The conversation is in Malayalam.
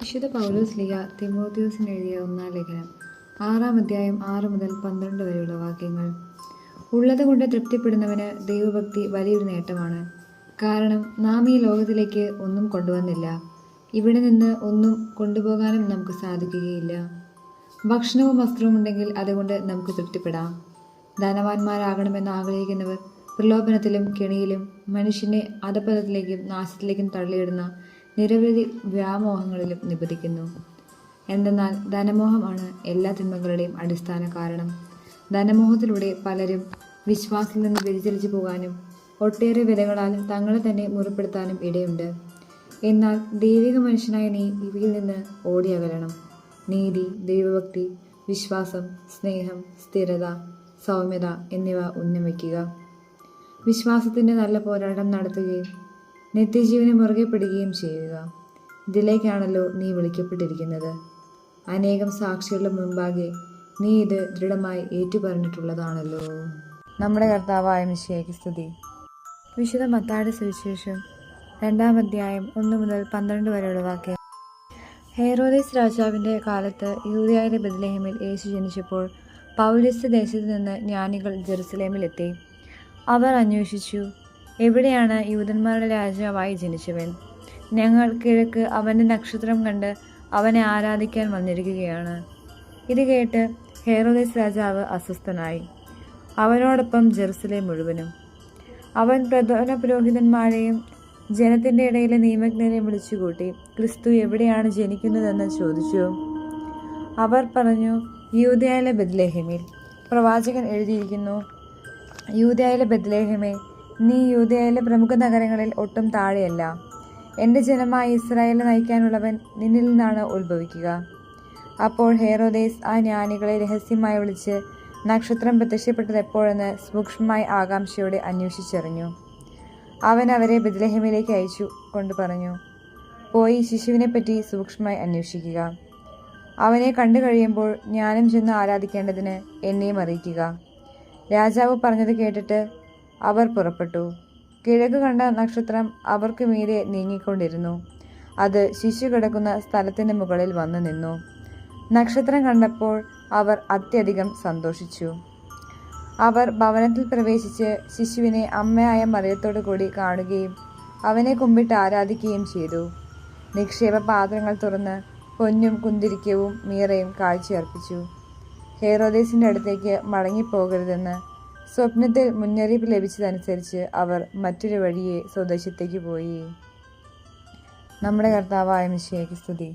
വിശുദ്ധ പൗലോസ്ലീഹ തിമോഥെയോസിന് എഴുതിയ ഒന്നാം ലേഖനം 6-ാം അധ്യായം 6 മുതൽ 12 വരെയുള്ള വാക്യങ്ങൾ. ഉള്ളതുകൊണ്ട് തൃപ്തിപ്പെടുന്നവന് ദൈവഭക്തി വലിയൊരു നേട്ടമാണ്. കാരണം നാം ഈ ലോകത്തിലേക്ക് ഒന്നും കൊണ്ടുവന്നില്ല, ഇവിടെ നിന്ന് ഒന്നും കൊണ്ടുപോകാനും നമുക്ക് സാധിക്കുകയില്ല. ഭക്ഷണവും വസ്ത്രവും ഉണ്ടെങ്കിൽ അതുകൊണ്ട് നമുക്ക് തൃപ്തിപ്പെടാം. ധനവാന്മാരാകണമെന്ന് ആഗ്രഹിക്കുന്നവർ പ്രലോഭനത്തിലും കെണിയിലും മനുഷ്യനെ അധപതത്തിലേക്കും നാശത്തിലേക്കും തള്ളിയിടുന്ന നിരവധി വ്യാമോഹങ്ങളിലും നിബന്ധിക്കുന്നു. എന്തെന്നാൽ ധനമോഹമാണ് എല്ലാ തിന്മകളുടെയും അടിസ്ഥാന കാരണം. ധനമോഹത്തിലൂടെ പലരും വിശ്വാസത്തിൽ നിന്ന് വ്യതിചലിച്ചു പോകാനും ഒട്ടേറെ വിലകളാൽ തങ്ങളെ തന്നെ മുറിപ്പെടുത്താനും ഇടയുണ്ട്. എന്നാൽ ദൈവിക മനുഷ്യനായ നീ ഇവയിൽ നിന്ന് ഓടിയകലണം. നീതി, ദൈവഭക്തി, വിശ്വാസം, സ്നേഹം, സ്ഥിരത, സൗമ്യത എന്നിവ ഉന്നം വയ്ക്കുക. വിശ്വാസത്തിൻ്റെ നല്ല പോരാട്ടം നടത്തുകയും നിത്യജീവനെ മുറുകെ പിടിക്കുകയും ചെയ്യുക. ഇതിലേക്കാണല്ലോ നീ വിളിക്കപ്പെട്ടിരിക്കുന്നത്. അനേകം സാക്ഷികളുടെ മുൻപാകെ നീ ഇത് ദൃഢമായി ഏറ്റുപറഞ്ഞിട്ടുള്ളതാണല്ലോ. നമ്മുടെ കർത്താവായ മിശിഹായ്ക്ക് സ്തുതി. വിശുദ്ധ മത്തായിയുടെ സുവിശേഷം 2-ാം അധ്യായം 1 മുതൽ 12 വരെയുള്ള വാക്യം. ഹെരോദേസ് രാജാവിൻ്റെ കാലത്ത് യൂദയായിലെ ബെത്ലഹേമിൽ യേശു ജനിച്ചപ്പോൾ പൗരസ്ത്യ ദേശത്തു നിന്ന് ജ്ഞാനികൾ ജെറുസലേമിലെത്തി. അവർ അന്വേഷിച്ചു, എവിടെയാണ് യൂദന്മാരുടെ രാജാവായി ജനിച്ചവൻ? ഞങ്ങൾ കിഴക്ക് അവൻ്റെ നക്ഷത്രം കണ്ട് അവനെ ആരാധിക്കാൻ വന്നിരിക്കുകയാണ്. ഇത് കേട്ട് ഹെരോദേസ് രാജാവ് അസ്വസ്ഥനായി, അവനോടൊപ്പം ജെറുസലേം മുഴുവനും. അവൻ പ്രധാന പുരോഹിതന്മാരെയും ജനത്തിൻ്റെ ഇടയിലെ നിയമജ്ഞരെയും വിളിച്ചുകൂട്ടി ക്രിസ്തു എവിടെയാണ് ജനിക്കുന്നതെന്ന് ചോദിച്ചു. അവർ പറഞ്ഞു, യൂദയായിലെ ബെത്ലഹേമിൽ. പ്രവാചകൻ എഴുതിയിരിക്കുന്നു, യൂദയായിലെ ബെത്ലഹേമേ, നീ യൂദയായിലെ പ്രമുഖ നഗരങ്ങളിൽ ഒട്ടും താഴെയല്ല. എൻ്റെ ജനമായ ഇസ്രായേലിനെ നയിക്കാനുള്ളവൻ നിന്നിൽ നിന്നാണ് ഉത്ഭവിക്കുക. അപ്പോൾ ഹെരോദേസ് ആ ജ്ഞാനികളെ രഹസ്യമായി വിളിച്ച് നക്ഷത്രം പ്രത്യക്ഷപ്പെട്ടത് എപ്പോഴെന്ന് സൂക്ഷ്മമായി ആകാംക്ഷയോടെ അന്വേഷിച്ചറിഞ്ഞു. അവൻ അവരെ ബെത്ലഹേമിലേക്ക് അയച്ചു കൊണ്ട് പറഞ്ഞു, പോയി ശിശുവിനെപ്പറ്റി സൂക്ഷ്മമായി അന്വേഷിക്കുക. അവനെ കണ്ടു കഴിയുമ്പോൾ ഞാനും ചെന്ന് ആരാധിക്കേണ്ടതിന് എന്നെയും അറിയിക്കുക. രാജാവ് പറഞ്ഞത് കേട്ടിട്ട് അവർ പുറപ്പെട്ടു. കിഴക്ക് കണ്ട നക്ഷത്രം അവർക്ക് മീതെ നീങ്ങിക്കൊണ്ടിരുന്നു. അത് ശിശു കിടക്കുന്ന സ്ഥലത്തിന് മുകളിൽ വന്നു നിന്നു. നക്ഷത്രം കണ്ടപ്പോൾ അവർ അത്യധികം സന്തോഷിച്ചു. അവർ ഭവനത്തിൽ പ്രവേശിച്ച് ശിശുവിനെ അമ്മയായ മറിയത്തോടു കൂടി കാണുകയും അവനെ കുമ്പിട്ട് ആരാധിക്കുകയും ചെയ്തു. നിക്ഷേപ പാത്രങ്ങൾ തുറന്ന് പൊന്നും കുന്തിരിക്കവും മീറയും കാഴ്ചയർപ്പിച്ചു. ഹെരോദേസിൻ്റെ അടുത്തേക്ക് മടങ്ങിപ്പോകരുതെന്ന് സ്വപ്നത്തിൽ മുന്നറിയിപ്പ് ലഭിച്ചതനുസരിച്ച് അവർ മറ്റൊരു വഴിയെ സ്വദേശത്തേക്ക് പോയി. നമ്മുടെ കർത്താവായ മിശിഹായ്ക്ക് സ്തുതി.